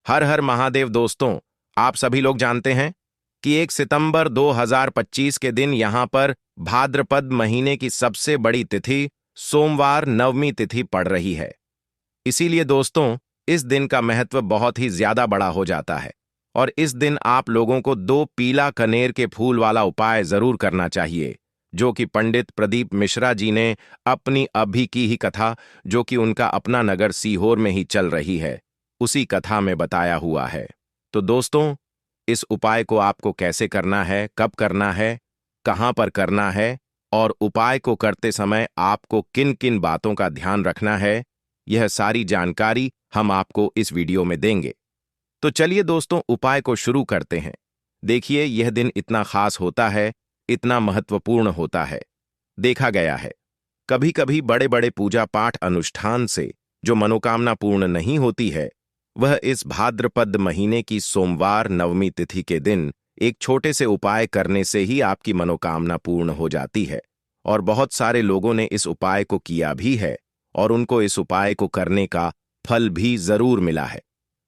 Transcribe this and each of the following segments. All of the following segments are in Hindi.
हर हर महादेव दोस्तों। आप सभी लोग जानते हैं कि 1 सितंबर 2025 के दिन यहां पर भाद्रपद महीने की सबसे बड़ी तिथि सोमवार नवमी तिथि पड़ रही है। इसीलिए दोस्तों, इस दिन का महत्व बहुत ही ज्यादा बड़ा हो जाता है और इस दिन आप लोगों को 2 पीला कनेर के फूल वाला उपाय जरूर करना चाहिए, जो कि पंडित प्रदीप मिश्रा जी ने अपनी अभी की ही कथा, जो कि उनका अपना नगर सीहोर में ही चल रही है, उसी कथा में बताया हुआ है। तो दोस्तों, इस उपाय को आपको कैसे करना है, कब करना है, कहां पर करना है और उपाय को करते समय आपको किन किन बातों का ध्यान रखना है, यह सारी जानकारी हम आपको इस वीडियो में देंगे। तो चलिए दोस्तों, उपाय को शुरू करते हैं। देखिए, यह दिन इतना खास होता है, इतना महत्वपूर्ण होता है। देखा गया है, कभी कभी बड़े बड़े पूजा पाठ अनुष्ठान से जो मनोकामना पूर्ण नहीं होती है, वह इस भाद्रपद महीने की सोमवार नवमी तिथि के दिन एक छोटे से उपाय करने से ही आपकी मनोकामना पूर्ण हो जाती है। और बहुत सारे लोगों ने इस उपाय को किया भी है और उनको इस उपाय को करने का फल भी जरूर मिला है।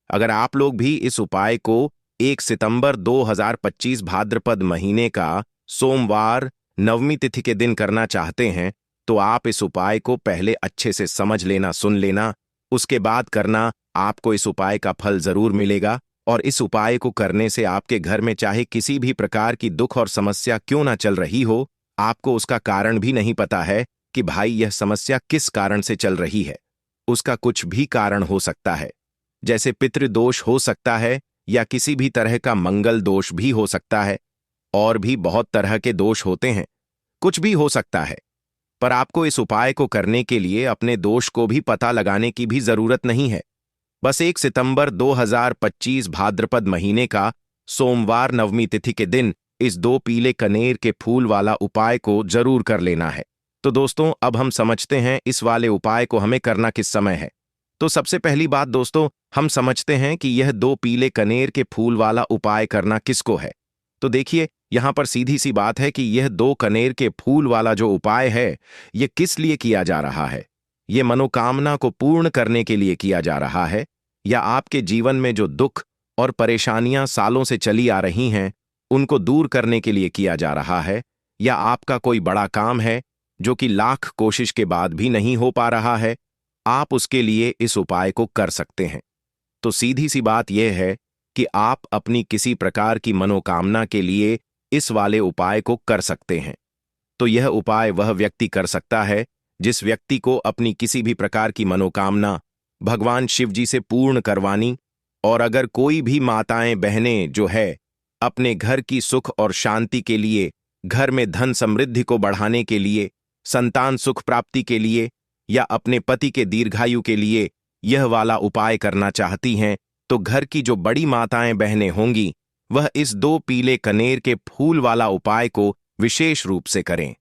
अगर आप लोग भी इस उपाय को 1 सितंबर 2025 भाद्रपद महीने का सोमवार नवमी तिथि के दिन करना चाहते हैं, तो आप इस उपाय को पहले अच्छे से समझ लेना, सुन लेना, उसके बाद करना। आपको इस उपाय का फल जरूर मिलेगा और इस उपाय को करने से आपके घर में चाहे किसी भी प्रकार की दुख और समस्या क्यों ना चल रही हो, आपको उसका कारण भी नहीं पता है कि भाई यह समस्या किस कारण से चल रही है। उसका कुछ भी कारण हो सकता है, जैसे पितृदोष हो सकता है या किसी भी तरह का मंगल दोष भी हो सकता है, और भी बहुत तरह के दोष होते हैं, कुछ भी हो सकता है। पर आपको इस उपाय को करने के लिए अपने दोष को भी पता लगाने की भी जरूरत नहीं है। बस 1 सितंबर 2025 भाद्रपद महीने का सोमवार नवमी तिथि के दिन इस 2 पीले कनेर के फूल वाला उपाय को जरूर कर लेना है। तो दोस्तों, अब हम समझते हैं इस वाले उपाय को हमें करना किस समय है। तो सबसे पहली बात दोस्तों, हम समझते हैं कि यह 2 पीले कनेर के फूल वाला उपाय करना किसको है। तो देखिए, यहां पर सीधी सी बात है कि यह 2 कनेर के फूल वाला जो उपाय है, यह किस लिए किया जा रहा है। यह मनोकामना को पूर्ण करने के लिए किया जा रहा है, या आपके जीवन में जो दुख और परेशानियां सालों से चली आ रही हैं, उनको दूर करने के लिए किया जा रहा है, या आपका कोई बड़ा काम है जो कि लाख कोशिश के बाद भी नहीं हो पा रहा है, आप उसके लिए इस उपाय को कर सकते हैं। तो सीधी सी बात यह है कि आप अपनी किसी प्रकार की मनोकामना के लिए इस वाले उपाय को कर सकते हैं। तो यह उपाय वह व्यक्ति कर सकता है जिस व्यक्ति को अपनी किसी भी प्रकार की मनोकामना भगवान शिव जी से पूर्ण करवानी, और अगर कोई भी माताएं बहनें जो है अपने घर की सुख और शांति के लिए, घर में धन समृद्धि को बढ़ाने के लिए, संतान सुख प्राप्ति के लिए, या अपने पति के दीर्घायु के लिए यह वाला उपाय करना चाहती हैं, तो घर की जो बड़ी माताएं बहनें होंगी, वह इस 2 पीले कनेर के फूल वाला उपाय को विशेष रूप से करें।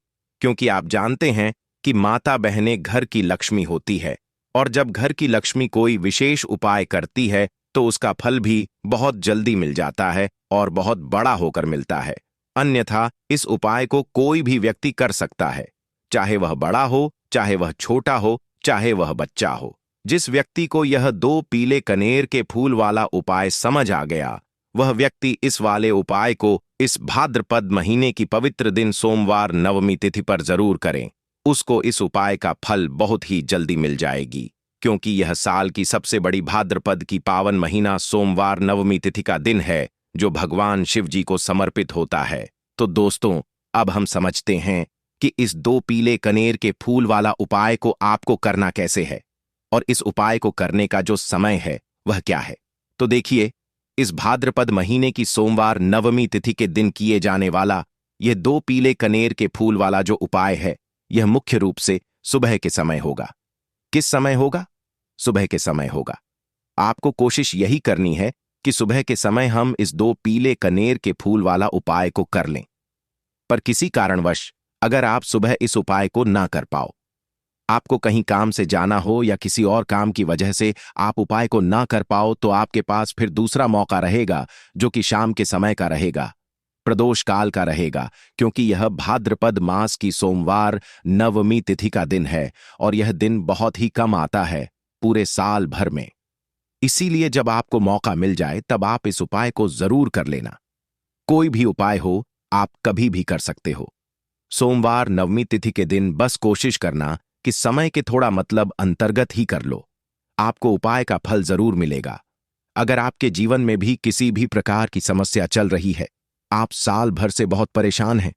क्योंकि आप जानते हैं कि माता बहनें घर की लक्ष्मी होती है, और जब घर की लक्ष्मी कोई विशेष उपाय करती है तो उसका फल भी बहुत जल्दी मिल जाता है और बहुत बड़ा होकर मिलता है। अन्यथा इस उपाय को कोई भी व्यक्ति कर सकता है, चाहे वह बड़ा हो, चाहे वह छोटा हो, चाहे वह बच्चा हो। जिस व्यक्ति को यह 2 पीले कनेर के फूल वाला उपाय समझ आ गया, वह व्यक्ति इस वाले उपाय को इस भाद्रपद महीने की पवित्र दिन सोमवार नवमी तिथि पर जरूर करें। उसको इस उपाय का फल बहुत ही जल्दी मिल जाएगी, क्योंकि यह साल की सबसे बड़ी भाद्रपद की पावन महीना सोमवार नवमी तिथि का दिन है, जो भगवान शिव जी को समर्पित होता है। तो दोस्तों, अब हम समझते हैं कि इस 2 पीले कनेर के फूल वाला उपाय को आपको करना कैसे है, और इस उपाय को करने का जो समय है वह क्या है। तो देखिए, इस भाद्रपद महीने की सोमवार नवमी तिथि के दिन किए जाने वाला यह 2 पीले कनेर के फूल वाला जो उपाय है, यह मुख्य रूप से सुबह के समय होगा। किस समय होगा? सुबह के समय होगा। आपको कोशिश यही करनी है कि सुबह के समय हम इस 2 पीले कनेर के फूल वाला उपाय को कर लें। पर किसी कारणवश अगर आप सुबह इस उपाय को ना कर पाओ, आपको कहीं काम से जाना हो या किसी और काम की वजह से आप उपाय को ना कर पाओ, तो आपके पास फिर दूसरा मौका रहेगा, जो कि शाम के समय का रहेगा, प्रदोष काल का रहेगा, क्योंकि यह भाद्रपद मास की सोमवार नवमी तिथि का दिन है और यह दिन बहुत ही कम आता है पूरे साल भर में। इसीलिए जब आपको मौका मिल जाए तब आप इस उपाय को जरूर कर लेना। कोई भी उपाय हो, आप कभी भी कर सकते हो। सोमवार नवमी तिथि के दिन बस कोशिश करना कि समय के थोड़ा मतलब अंतर्गत ही कर लो। आपको उपाय का फल जरूर मिलेगा। अगर आपके जीवन में भी किसी भी प्रकार की समस्या चल रही है, आप साल भर से बहुत परेशान हैं,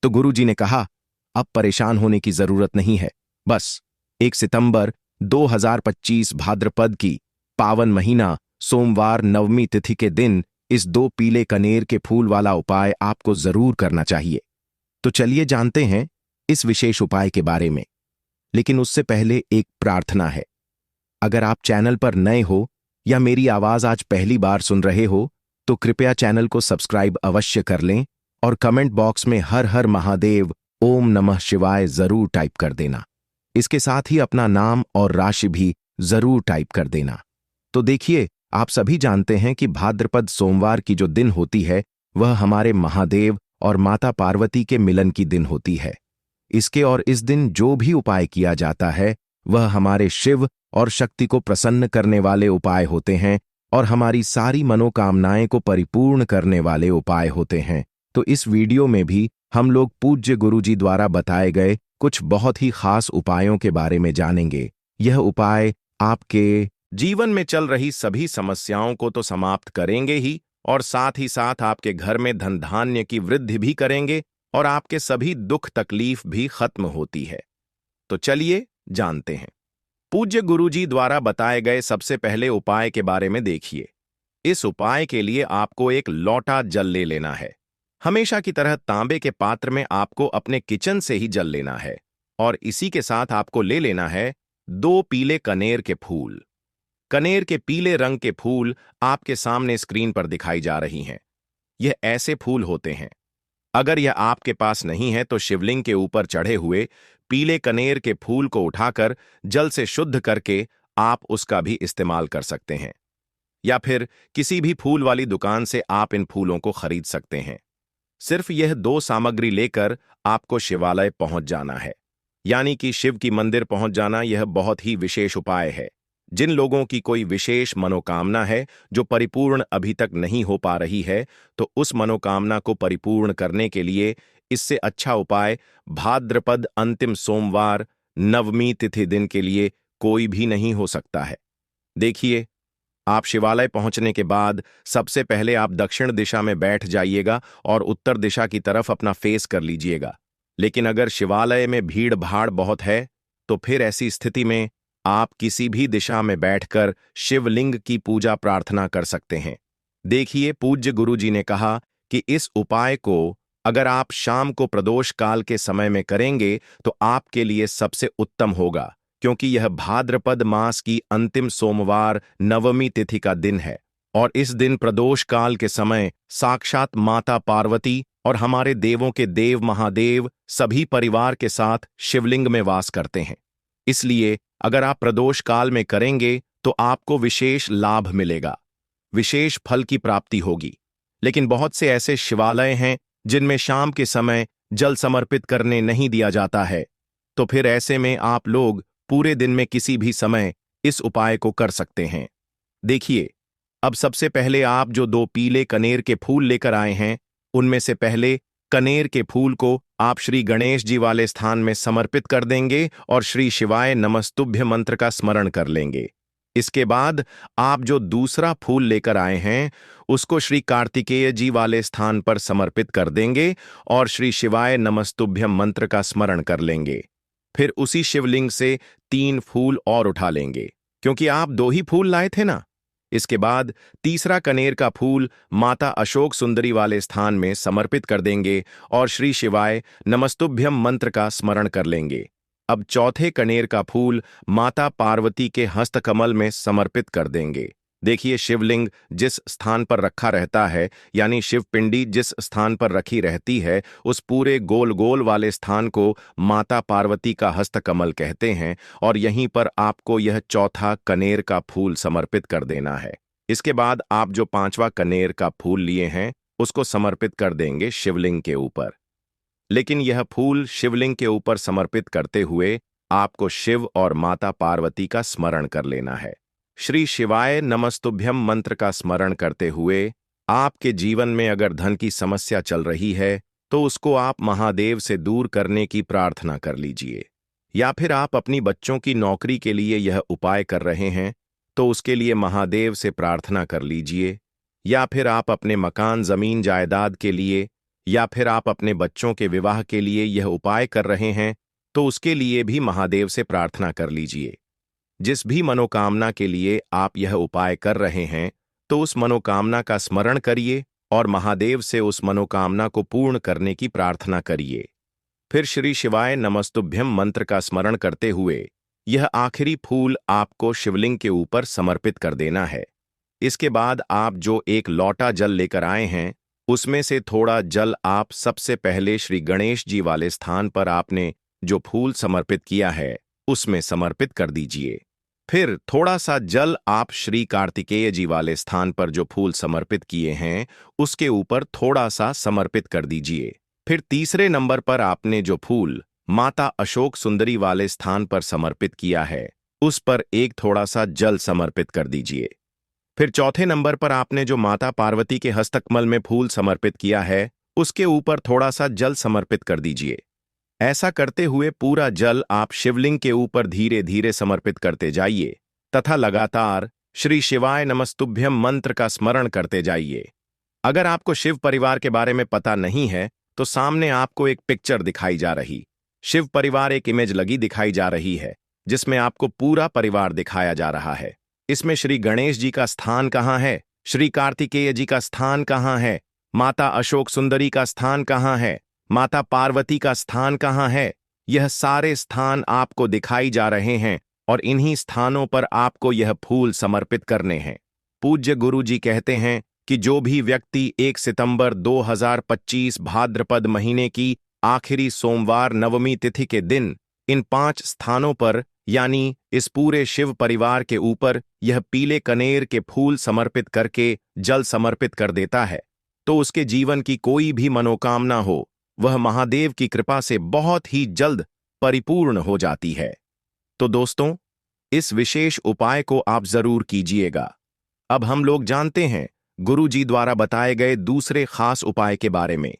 तो गुरुजी ने कहा, अब परेशान होने की जरूरत नहीं है। बस 1 सितंबर 2025 भाद्रपद की पावन महीना सोमवार नवमी तिथि के दिन इस 2 पीले कनेर के फूल वाला उपाय आपको जरूर करना चाहिए। तो चलिए जानते हैं इस विशेष उपाय के बारे में। लेकिन उससे पहले एक प्रार्थना है। अगर आप चैनल पर नए हो या मेरी आवाज आज पहली बार सुन रहे हो, तो कृपया चैनल को सब्सक्राइब अवश्य कर लें और कमेंट बॉक्स में हर हर महादेव ओम नमः शिवाय जरूर टाइप कर देना। इसके साथ ही अपना नाम और राशि भी जरूर टाइप कर देना। तो देखिए, आप सभी जानते हैं कि भाद्रपद सोमवार की जो दिन होती है वह हमारे महादेव और माता पार्वती के मिलन की दिन होती है। इसके और इस दिन जो भी उपाय किया जाता है वह हमारे शिव और शक्ति को प्रसन्न करने वाले उपाय होते हैं और हमारी सारी मनोकामनाएं को परिपूर्ण करने वाले उपाय होते हैं। तो इस वीडियो में भी हम लोग पूज्य गुरुजी द्वारा बताए गए कुछ बहुत ही खास उपायों के बारे में जानेंगे। यह उपाय आपके जीवन में चल रही सभी समस्याओं को तो समाप्त करेंगे ही, और साथ ही साथ आपके घर में धन धान्य की वृद्धि भी करेंगे और आपके सभी दुख तकलीफ भी खत्म होती है। तो चलिए जानते हैं। पूज्य गुरुजी द्वारा बताए गए सबसे पहले उपाय के बारे में देखिए। इस उपाय के लिए आपको एक लोटा जल ले लेना है। हमेशा की तरह तांबे के पात्र में आपको अपने किचन से ही जल लेना है और इसी के साथ आपको ले लेना है 2 पीले कनेर के फूल। कनेर के पीले रंग के फूल आपके सामने स्क्रीन पर दिखाई जा रही हैं। यह ऐसे फूल होते हैं। अगर यह आपके पास नहीं है तो शिवलिंग के ऊपर चढ़े हुए पीले कनेर के फूल को उठाकर जल से शुद्ध करके आप उसका भी इस्तेमाल कर सकते हैं, या फिर किसी भी फूल वाली दुकान से आप इन फूलों को खरीद सकते हैं। सिर्फ यह 2 सामग्री लेकर आपको शिवालय पहुंच जाना है, यानी कि शिव की मंदिर पहुंच जाना। यह बहुत ही विशेष उपाय है। जिन लोगों की कोई विशेष मनोकामना है जो परिपूर्ण अभी तक नहीं हो पा रही है, तो उस मनोकामना को परिपूर्ण करने के लिए इससे अच्छा उपाय भाद्रपद अंतिम सोमवार नवमी तिथि दिन के लिए कोई भी नहीं हो सकता है। देखिए, आप शिवालय पहुंचने के बाद सबसे पहले आप दक्षिण दिशा में बैठ जाइएगा और उत्तर दिशा की तरफ अपना फेस कर लीजिएगा। लेकिन अगर शिवालय में भीड़ भाड़ बहुत है तो फिर ऐसी स्थिति में आप किसी भी दिशा में बैठकर शिवलिंग की पूजा प्रार्थना कर सकते हैं। देखिए, पूज्य गुरुजी ने कहा कि इस उपाय को अगर आप शाम को प्रदोष काल के समय में करेंगे तो आपके लिए सबसे उत्तम होगा, क्योंकि यह भाद्रपद मास की अंतिम सोमवार नवमी तिथि का दिन है और इस दिन प्रदोष काल के समय साक्षात माता पार्वती और हमारे देवों के देव महादेव सभी परिवार के साथ शिवलिंग में वास करते हैं। इसलिए अगर आप प्रदोष काल में करेंगे तो आपको विशेष लाभ मिलेगा, विशेष फल की प्राप्ति होगी। लेकिन बहुत से ऐसे शिवालय हैं जिनमें शाम के समय जल समर्पित करने नहीं दिया जाता है, तो फिर ऐसे में आप लोग पूरे दिन में किसी भी समय इस उपाय को कर सकते हैं। देखिए, अब सबसे पहले आप जो 2 पीले कनेर के फूल लेकर आए हैं, उनमें से पहले कनेर के फूल को आप श्री गणेश जी वाले स्थान में समर्पित कर देंगे और श्री शिवाय नमस्तुभ्य मंत्र का स्मरण कर लेंगे। इसके बाद आप जो दूसरा फूल लेकर आए हैं उसको श्री कार्तिकेय जी वाले स्थान पर समर्पित कर देंगे और श्री शिवाय नमस्तुभ्यम मंत्र का स्मरण कर लेंगे। फिर उसी शिवलिंग से 3 फूल और उठा लेंगे, क्योंकि आप 2 ही फूल लाए थे ना। इसके बाद तीसरा कनेर का फूल माता अशोक सुंदरी वाले स्थान में समर्पित कर देंगे और श्री शिवाय नमस्तुभ्यम मंत्र का स्मरण कर लेंगे। अब चौथे कनेर का फूल माता पार्वती के हस्तकमल में समर्पित कर देंगे। देखिए, शिवलिंग जिस स्थान पर रखा रहता है, यानी शिवपिंडी जिस स्थान पर रखी रहती है, उस पूरे गोल गोल वाले स्थान को माता पार्वती का हस्तकमल कहते हैं और यहीं पर आपको यह चौथा कनेर का फूल समर्पित कर देना है। इसके बाद आप जो 5वां कनेर का फूल लिए हैं उसको समर्पित कर देंगे शिवलिंग के ऊपर। लेकिन यह फूल शिवलिंग के ऊपर समर्पित करते हुए आपको शिव और माता पार्वती का स्मरण कर लेना है। श्री शिवाय नमस्तुभ्यम मंत्र का स्मरण करते हुए आपके जीवन में अगर धन की समस्या चल रही है तो उसको आप महादेव से दूर करने की प्रार्थना कर लीजिए। या फिर आप अपनी बच्चों की नौकरी के लिए यह उपाय कर रहे हैं तो उसके लिए महादेव से प्रार्थना कर लीजिए। या फिर आप अपने मकान जमीन जायदाद के लिए या फिर आप अपने बच्चों के विवाह के लिए यह उपाय कर रहे हैं तो उसके लिए भी महादेव से प्रार्थना कर लीजिए। जिस भी मनोकामना के लिए आप यह उपाय कर रहे हैं तो उस मनोकामना का स्मरण करिए और महादेव से उस मनोकामना को पूर्ण करने की प्रार्थना करिए। फिर श्री शिवाय नमस्तुभ्यम मंत्र का स्मरण करते हुए यह आखिरी फूल आपको शिवलिंग के ऊपर समर्पित कर देना है। इसके बाद आप जो एक लोटा जल लेकर आए हैं उसमें से थोड़ा जल आप सबसे पहले श्री गणेश जी वाले स्थान पर आपने जो फूल समर्पित किया है उसमें समर्पित कर दीजिए। फिर थोड़ा सा जल आप श्री कार्तिकेय जी वाले स्थान पर जो फूल समर्पित किए हैं उसके ऊपर थोड़ा सा समर्पित कर दीजिए। फिर तीसरे नंबर पर आपने जो फूल माता अशोक सुंदरी वाले स्थान पर समर्पित किया है उस पर एक थोड़ा सा जल समर्पित कर दीजिए। फिर चौथे नंबर पर आपने जो माता पार्वती के हस्तकमल में फूल समर्पित किया है उसके ऊपर थोड़ा सा जल समर्पित कर दीजिए। ऐसा करते हुए पूरा जल आप शिवलिंग के ऊपर धीरे धीरे समर्पित करते जाइए तथा लगातार श्री शिवाय नमस्तुभ्यम मंत्र का स्मरण करते जाइए। अगर आपको शिव परिवार के बारे में पता नहीं है तो सामने आपको एक पिक्चर दिखाई जा रही शिव परिवार एक इमेज लगी दिखाई जा रही है जिसमें आपको पूरा परिवार दिखाया जा रहा है। इसमें श्री गणेश जी का स्थान कहाँ है, श्री कार्तिकेय जी का स्थान कहाँ है, माता अशोक सुंदरी का स्थान कहाँ है, माता पार्वती का स्थान कहाँ है, यह सारे स्थान आपको दिखाई जा रहे हैं और इन्हीं स्थानों पर आपको यह फूल समर्पित करने हैं। पूज्य गुरु जी कहते हैं कि जो भी व्यक्ति 1 सितंबर 2025 भाद्रपद महीने की आखिरी सोमवार नवमी तिथि के दिन इन 5 स्थानों पर यानी इस पूरे शिव परिवार के ऊपर यह पीले कनेर के फूल समर्पित करके जल समर्पित कर देता है तो उसके जीवन की कोई भी मनोकामना हो वह महादेव की कृपा से बहुत ही जल्द परिपूर्ण हो जाती है। तो दोस्तों, इस विशेष उपाय को आप जरूर कीजिएगा। अब हम लोग जानते हैं गुरु जी द्वारा बताए गए दूसरे खास उपाय के बारे में।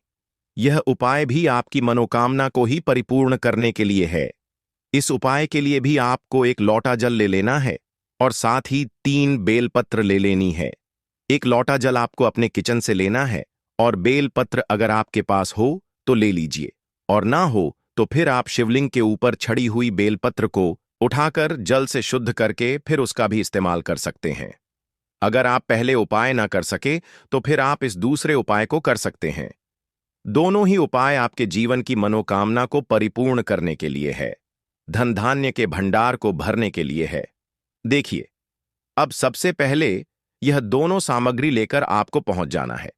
यह उपाय भी आपकी मनोकामना को ही परिपूर्ण करने के लिए है। इस उपाय के लिए भी आपको एक लोटा जल ले लेना है और साथ ही 3 बेलपत्र ले लेनी है। एक लोटा जल आपको अपने किचन से लेना है और बेलपत्र अगर आपके पास हो तो ले लीजिए और ना हो तो फिर आप शिवलिंग के ऊपर छड़ी हुई बेलपत्र को उठाकर जल से शुद्ध करके फिर उसका भी इस्तेमाल कर सकते हैं। अगर आप पहले उपाय ना कर सके तो फिर आप इस दूसरे उपाय को कर सकते हैं। दोनों ही उपाय आपके जीवन की मनोकामना को परिपूर्ण करने के लिए है, धन धान्य के भंडार को भरने के लिए है। देखिए, अब सबसे पहले यह दोनों सामग्री लेकर आपको पहुंच जाना है।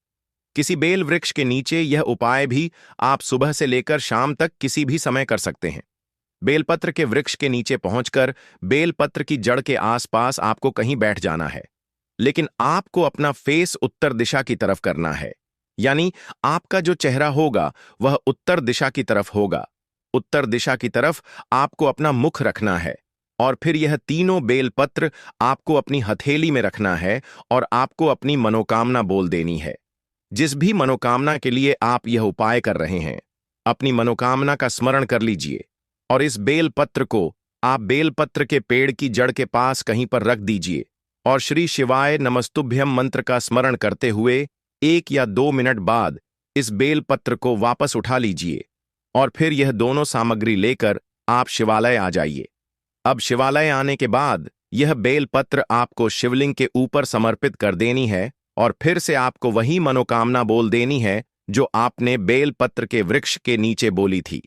किसी बेल वृक्ष के नीचे यह उपाय भी आप सुबह से लेकर शाम तक किसी भी समय कर सकते हैं। बेलपत्र के वृक्ष के नीचे पहुंचकर बेलपत्र की जड़ के आसपास आपको कहीं बैठ जाना है, लेकिन आपको अपना फेस उत्तर दिशा की तरफ करना है, यानी आपका जो चेहरा होगा वह उत्तर दिशा की तरफ होगा। उत्तर दिशा की तरफ आपको अपना मुख रखना है और फिर यह तीनों बेलपत्र आपको अपनी हथेली में रखना है और आपको अपनी मनोकामना बोल देनी है। जिस भी मनोकामना के लिए आप यह उपाय कर रहे हैं, अपनी मनोकामना का स्मरण कर लीजिए और इस बेलपत्र को आप बेलपत्र के पेड़ की जड़ के पास कहीं पर रख दीजिए और श्री शिवाय नमस्तुभ्यम मंत्र का स्मरण करते हुए 1 या 2 मिनट बाद इस बेलपत्र को वापस उठा लीजिए और फिर यह दोनों सामग्री लेकर आप शिवालय आ जाइए। अब शिवालय आने के बाद यह बेलपत्र आपको शिवलिंग के ऊपर समर्पित कर देनी है और फिर से आपको वही मनोकामना बोल देनी है जो आपने बेलपत्र के वृक्ष के नीचे बोली थी।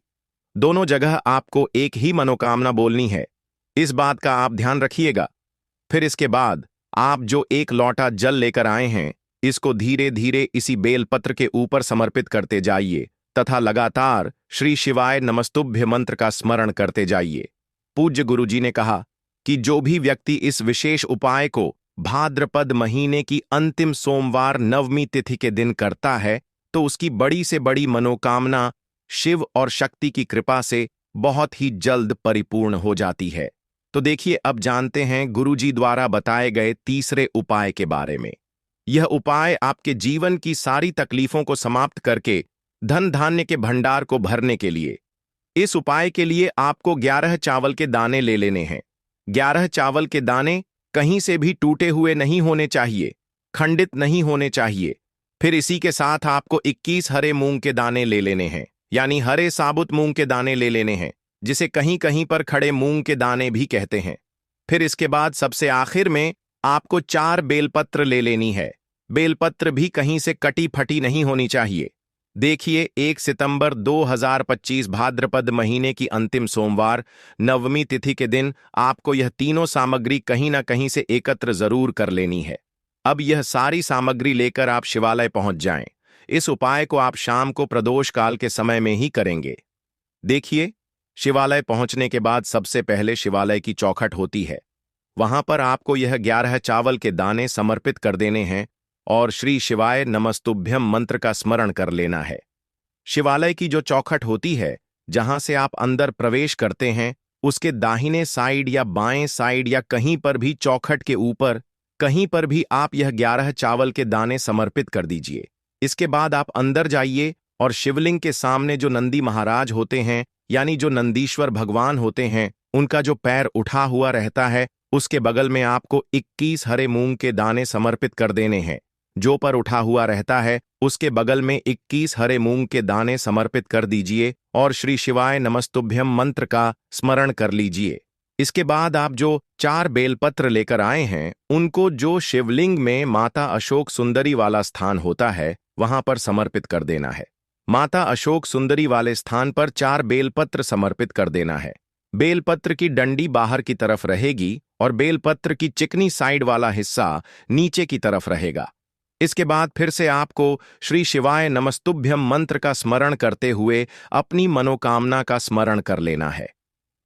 दोनों जगह आपको एक ही मनोकामना बोलनी है, इस बात का आप ध्यान रखिएगा। फिर इसके बाद आप जो एक लोटा जल लेकर आए हैं इसको धीरे धीरे इसी बेलपत्र के ऊपर समर्पित करते जाइए तथा लगातार श्री शिवाय नमस्तुभ्य मंत्र का स्मरण करते जाइए। पूज्य गुरुजी ने कहा कि जो भी व्यक्ति इस विशेष उपाय को भाद्रपद महीने की अंतिम सोमवार नवमी तिथि के दिन करता है तो उसकी बड़ी से बड़ी मनोकामना शिव और शक्ति की कृपा से बहुत ही जल्द परिपूर्ण हो जाती है। तो देखिए, अब जानते हैं गुरुजी द्वारा बताए गए तीसरे उपाय के बारे में। यह उपाय आपके जीवन की सारी तकलीफों को समाप्त करके धन धान्य के भंडार को भरने के लिए। इस उपाय के लिए आपको 11 चावल के दाने ले लेने हैं। 11 चावल के दाने कहीं से भी टूटे हुए नहीं होने चाहिए, खंडित नहीं होने चाहिए। फिर इसी के साथ आपको 21 हरे मूंग के दाने ले लेने हैं, यानी हरे साबुत मूंग के दाने ले लेने हैं, जिसे कहीं कहीं पर खड़े मूंग के दाने भी कहते हैं। फिर इसके बाद सबसे आखिर में आपको 4 बेलपत्र ले लेनी है। बेलपत्र भी कहीं से कटी फटी नहीं होनी चाहिए। देखिए, 1 सितंबर 2025 भाद्रपद महीने की अंतिम सोमवार नवमी तिथि के दिन आपको यह तीनों सामग्री कहीं ना कहीं से एकत्र जरूर कर लेनी है। अब यह सारी सामग्री लेकर आप शिवालय पहुंच जाएं। इस उपाय को आप शाम को प्रदोष काल के समय में ही करेंगे। देखिए, शिवालय पहुंचने के बाद सबसे पहले शिवालय की चौखट होती है। वहां पर आपको यह 11 चावल के दाने समर्पित कर देने हैं और श्री शिवाय नमस्तुभ्यम मंत्र का स्मरण कर लेना है। शिवालय की जो चौखट होती है, जहां से आप अंदर प्रवेश करते हैं, उसके दाहिने साइड या बाएं साइड या कहीं पर भी चौखट के ऊपर कहीं पर भी आप यह 11 चावल के दाने समर्पित कर दीजिए। इसके बाद आप अंदर जाइए और शिवलिंग के सामने जो नंदी महाराज होते हैं, यानी जो नंदीश्वर भगवान होते हैं, उनका जो पैर उठा हुआ रहता है, उसके बगल में आपको 21 हरे मूंग के दाने समर्पित कर देने हैं। जो पर उठा हुआ रहता है, उसके बगल में 21 हरे मूंग के दाने समर्पित कर दीजिए और श्री शिवाय नमस्तुभ्यम मंत्र का स्मरण कर लीजिए। इसके बाद आप जो 4 बेलपत्र लेकर आए हैं, उनको जो शिवलिंग में माता अशोक सुंदरी वाला स्थान होता है, वहां पर समर्पित कर देना है। माता अशोक सुंदरी वाले स्थान पर 4 बेलपत्र समर्पित कर देना है। बेलपत्र की डंडी बाहर की तरफ रहेगी और बेलपत्र की चिकनी साइड वाला हिस्सा नीचे की तरफ रहेगा। इसके बाद फिर से आपको श्री शिवाय नमस्तुभ्यम मंत्र का स्मरण करते हुए अपनी मनोकामना का स्मरण कर लेना है।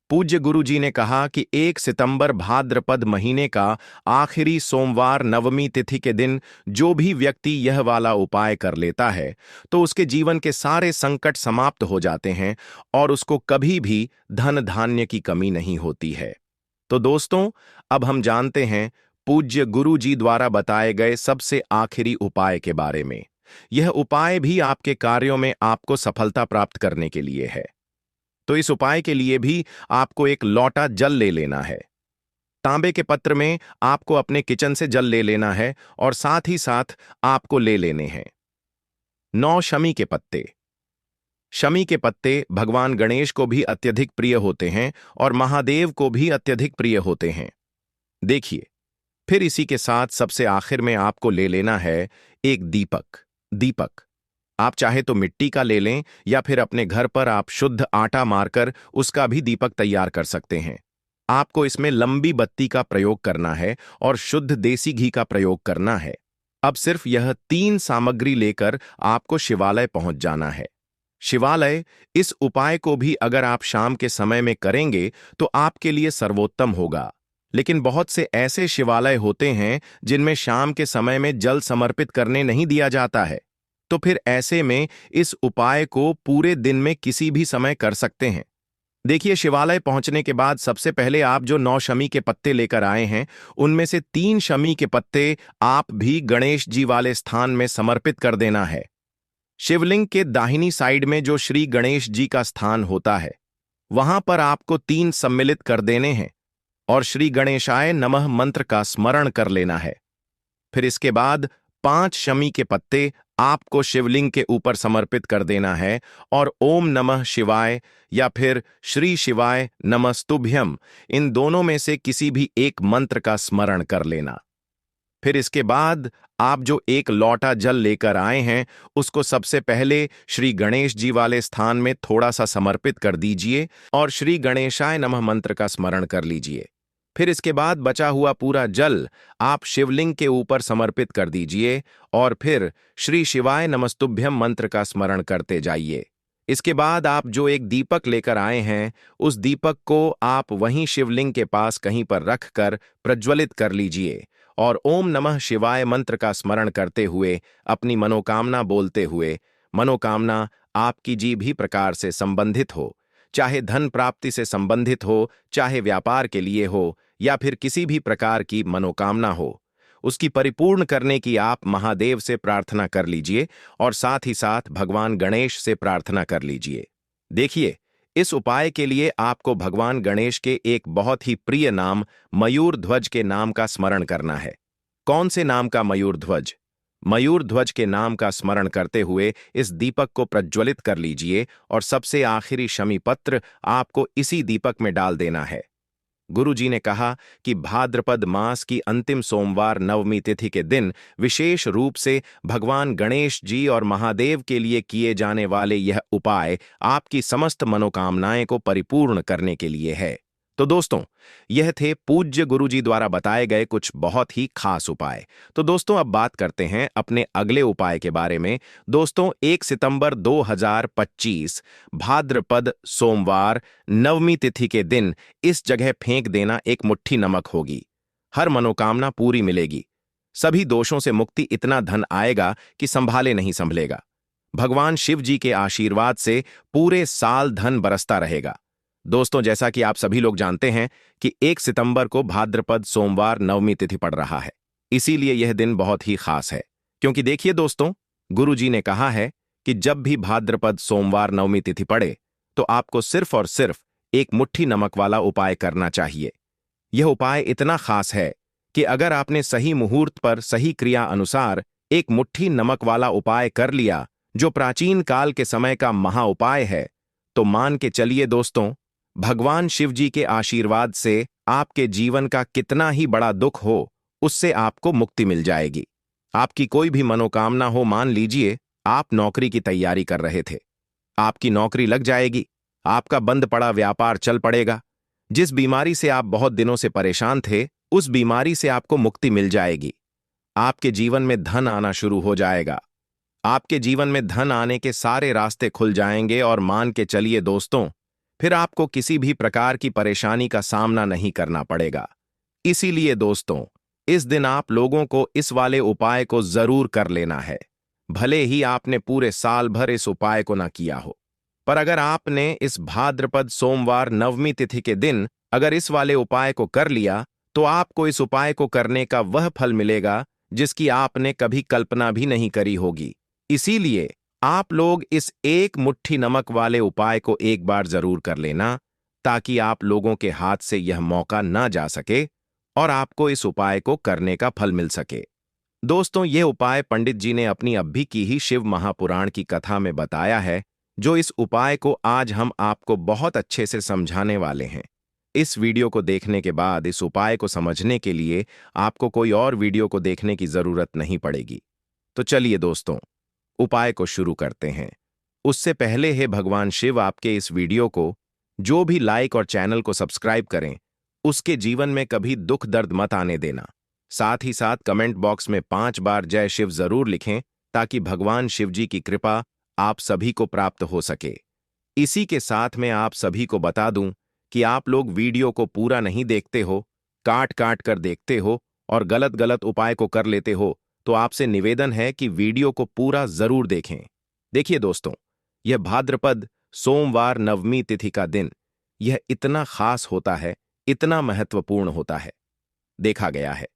पूज्य गुरु जी ने कहा कि 1 सितंबर भाद्रपद महीने का आखिरी सोमवार नवमी तिथि के दिन जो भी व्यक्ति यह वाला उपाय कर लेता है, तो उसके जीवन के सारे संकट समाप्त हो जाते हैं और उसको कभी भी धन धान्य की कमी नहीं होती है। तो दोस्तों, अब हम जानते हैं पूज्य गुरु जी द्वारा बताए गए सबसे आखिरी उपाय के बारे में। यह उपाय भी आपके कार्यों में आपको सफलता प्राप्त करने के लिए है। तो इस उपाय के लिए भी आपको एक लोटा जल ले लेना है। तांबे के पत्र में आपको अपने किचन से जल ले लेना है और साथ ही साथ आपको ले लेने हैं 9 शमी के पत्ते। शमी के पत्ते भगवान गणेश को भी अत्यधिक प्रिय होते हैं और महादेव को भी अत्यधिक प्रिय होते हैं। देखिए, फिर इसी के साथ सबसे आखिर में आपको ले लेना है एक दीपक। आप चाहे तो मिट्टी का ले लें या फिर अपने घर पर आप शुद्ध आटा मारकर उसका भी दीपक तैयार कर सकते हैं। आपको इसमें लंबी बत्ती का प्रयोग करना है और शुद्ध देसी घी का प्रयोग करना है। अब सिर्फ यह 3 सामग्री लेकर आपको शिवालय पहुंच जाना है। शिवालय इस उपाय को भी अगर आप शाम के समय में करेंगे तो आपके लिए सर्वोत्तम होगा। लेकिन बहुत से ऐसे शिवालय होते हैं जिनमें शाम के समय में जल समर्पित करने नहीं दिया जाता है, तो फिर ऐसे में इस उपाय को पूरे दिन में किसी भी समय कर सकते हैं। देखिए, शिवालय पहुंचने के बाद सबसे पहले आप जो 9 शमी के पत्ते लेकर आए हैं, उनमें से 3 शमी के पत्ते आप भी गणेश जी वाले स्थान में समर्पित कर देना है। शिवलिंग के दाहिनी साइड में जो श्री गणेश जी का स्थान होता है, वहां पर आपको 3 सम्मिलित कर देने हैं और श्री गणेशाय नमः मंत्र का स्मरण कर लेना है। फिर इसके बाद 5 शमी के पत्ते आपको शिवलिंग के ऊपर समर्पित कर देना है और ओम नमः शिवाय या फिर श्री शिवाय नमस्तुभ्यम, इन दोनों में से किसी भी एक मंत्र का स्मरण कर लेना। फिर इसके बाद आप जो एक लोटा जल लेकर आए हैं, उसको सबसे पहले श्री गणेश जी वाले स्थान में थोड़ा सा समर्पित कर दीजिए और श्री गणेशाय नमः मंत्र का स्मरण कर लीजिए। फिर इसके बाद बचा हुआ पूरा जल आप शिवलिंग के ऊपर समर्पित कर दीजिए और फिर श्री शिवाय नमस्तुभ्यम मंत्र का स्मरण करते जाइए। इसके बाद आप जो एक दीपक लेकर आए हैं, उस दीपक को आप वहीं शिवलिंग के पास कहीं पर रखकर प्रज्वलित कर लीजिए और ओम नमः शिवाय मंत्र का स्मरण करते हुए अपनी मनोकामना बोलते हुए, मनोकामना आपकी जी भी प्रकार से संबंधित हो, चाहे धन प्राप्ति से संबंधित हो, चाहे व्यापार के लिए हो, या फिर किसी भी प्रकार की मनोकामना हो, उसकी परिपूर्ण करने की आप महादेव से प्रार्थना कर लीजिए और साथ ही साथ भगवान गणेश से प्रार्थना कर लीजिए। देखिए, इस उपाय के लिए आपको भगवान गणेश के एक बहुत ही प्रिय नाम मयूर ध्वज के नाम का स्मरण करना है। कौन से नाम का मयूर ध्वज? मयूर ध्वज के नाम का स्मरण करते हुए इस दीपक को प्रज्वलित कर लीजिए और सबसे आखिरी शमी पत्र आपको इसी दीपक में डाल देना है। गुरु जी ने कहा कि भाद्रपद मास की अंतिम सोमवार नवमी तिथि के दिन विशेष रूप से भगवान गणेश जी और महादेव के लिए किए जाने वाले यह उपाय आपकी समस्त मनोकामनाएं को परिपूर्ण करने के लिए है। तो दोस्तों, यह थे पूज्य गुरु जी द्वारा बताए गए कुछ बहुत ही खास उपाय। तो दोस्तों, अब बात करते हैं अपने अगले उपाय के बारे में। दोस्तों, 1 सितंबर 2025 भाद्रपद सोमवार नवमी तिथि के दिन इस जगह फेंक देना एक मुट्ठी नमक होगी। हर मनोकामना पूरी मिलेगी। सभी दोषों से मुक्ति, इतना धन आएगा कि संभाले नहीं संभलेगा। भगवान शिव जी के आशीर्वाद से पूरे साल धन बरसता रहेगा। दोस्तों, जैसा कि आप सभी लोग जानते हैं कि 1 सितंबर को भाद्रपद सोमवार नवमी तिथि पड़ रहा है, इसीलिए यह दिन बहुत ही खास है। क्योंकि देखिए दोस्तों, गुरु जी ने कहा है कि जब भी भाद्रपद सोमवार नवमी तिथि पड़े तो आपको सिर्फ और सिर्फ एक मुट्ठी नमक वाला उपाय करना चाहिए। यह उपाय इतना खास है कि अगर आपने सही मुहूर्त पर सही क्रिया अनुसार एक मुट्ठी नमक वाला उपाय कर लिया, जो प्राचीन काल के समय का महा उपाय है, तो मान के चलिए दोस्तों, भगवान शिव जी के आशीर्वाद से आपके जीवन का कितना ही बड़ा दुख हो, उससे आपको मुक्ति मिल जाएगी। आपकी कोई भी मनोकामना हो, मान लीजिए आप नौकरी की तैयारी कर रहे थे, आपकी नौकरी लग जाएगी, आपका बंद पड़ा व्यापार चल पड़ेगा, जिस बीमारी से आप बहुत दिनों से परेशान थे, उस बीमारी से आपको मुक्ति मिल जाएगी। आपके जीवन में धन आना शुरू हो जाएगा। आपके जीवन में धन आने के सारे रास्ते खुल जाएंगे और मान के चलिए दोस्तों, फिर आपको किसी भी प्रकार की परेशानी का सामना नहीं करना पड़ेगा। इसीलिए दोस्तों, इस दिन आप लोगों को इस वाले उपाय को जरूर कर लेना है। भले ही आपने पूरे साल भर इस उपाय को ना किया हो, पर अगर आपने इस भाद्रपद सोमवार नवमी तिथि के दिन अगर इस वाले उपाय को कर लिया, तो आपको इस उपाय को करने का वह फल मिलेगा जिसकी आपने कभी कल्पना भी नहीं करी होगी। इसीलिए आप लोग इस एक मुट्ठी नमक वाले उपाय को एक बार जरूर कर लेना, ताकि आप लोगों के हाथ से यह मौका ना जा सके और आपको इस उपाय को करने का फल मिल सके। दोस्तों, यह उपाय पंडित जी ने अपनी अभी की ही शिव महापुराण की कथा में बताया है, जो इस उपाय को आज हम आपको बहुत अच्छे से समझाने वाले हैं। इस वीडियो को देखने के बाद इस उपाय को समझने के लिए आपको कोई और वीडियो को देखने की जरूरत नहीं पड़ेगी। तो चलिए दोस्तों, उपाय को शुरू करते हैं। उससे पहले है भगवान शिव आपके इस वीडियो को जो भी लाइक और चैनल को सब्सक्राइब करें, उसके जीवन में कभी दुख दर्द मत आने देना। साथ ही साथ कमेंट बॉक्स में 5 बार जय शिव जरूर लिखें, ताकि भगवान शिव जी की कृपा आप सभी को प्राप्त हो सके। इसी के साथ मैं आप सभी को बता दूं कि आप लोग वीडियो को पूरा नहीं देखते हो, काट काट कर देखते हो और गलत गलत उपाय को कर लेते हो, तो आपसे निवेदन है कि वीडियो को पूरा जरूर देखें। देखिए दोस्तों, यह भाद्रपद सोमवार नवमी तिथि का दिन यह इतना खास होता है, इतना महत्वपूर्ण होता है। देखा गया है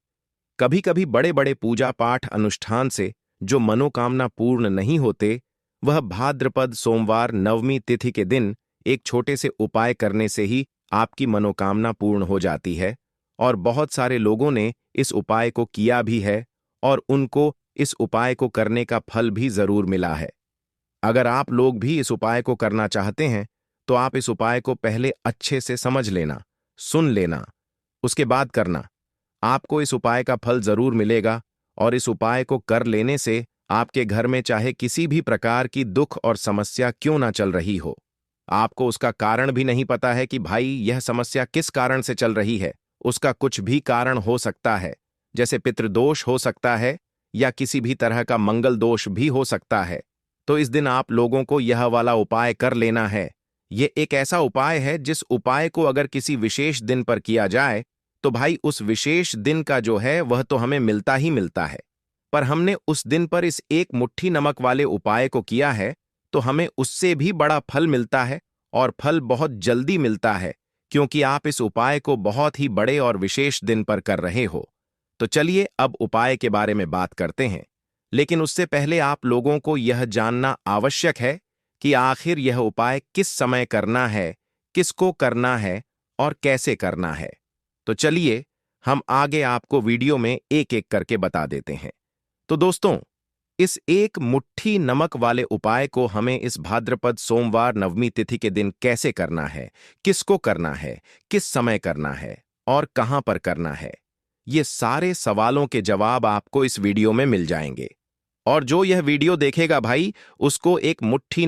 कभी कभी बड़े बड़े पूजा पाठ अनुष्ठान से जो मनोकामना पूर्ण नहीं होते, वह भाद्रपद सोमवार नवमी तिथि के दिन एक छोटे से उपाय करने से ही आपकी मनोकामना पूर्ण हो जाती है। और बहुत सारे लोगों ने इस उपाय को किया भी है और उनको इस उपाय को करने का फल भी जरूर मिला है। अगर आप लोग भी इस उपाय को करना चाहते हैं, तो आप इस उपाय को पहले अच्छे से समझ लेना, सुन लेना, उसके बाद करना। आपको इस उपाय का फल जरूर मिलेगा और इस उपाय को कर लेने से आपके घर में चाहे किसी भी प्रकार की दुख और समस्या क्यों ना चल रही हो, आपको उसका कारण भी नहीं पता है कि भाई यह समस्या किस कारण से चल रही है, उसका कुछ भी कारण हो सकता है, जैसे पितृदोष हो सकता है या किसी भी तरह का मंगल दोष भी हो सकता है। तो इस दिन आप लोगों को यह वाला उपाय कर लेना है। यह एक ऐसा उपाय है जिस उपाय को अगर किसी विशेष दिन पर किया जाए, तो भाई उस विशेष दिन का जो है वह तो हमें मिलता ही मिलता है, पर हमने उस दिन पर इस एक मुट्ठी नमक वाले उपाय को किया है तो हमें उससे भी बड़ा फल मिलता है और फल बहुत जल्दी मिलता है, क्योंकि आप इस उपाय को बहुत ही बड़े और विशेष दिन पर कर रहे हो। तो चलिए अब उपाय के बारे में बात करते हैं। लेकिन उससे पहले आप लोगों को यह जानना आवश्यक है कि आखिर यह उपाय किस समय करना है, किसको करना है और कैसे करना है। तो चलिए हम आगे आपको वीडियो में एक एक करके बता देते हैं। तो दोस्तों, इस एक मुट्ठी नमक वाले उपाय को हमें इस भाद्रपद सोमवार नवमी तिथि के दिन कैसे करना है, किसको करना है, किस समय करना है और कहां पर करना है, ये सारे सवालों के जवाब आपको इस वीडियो में मिल जाएंगे। और जो यह वीडियो देखेगा भाई, उसको एक मुट्ठी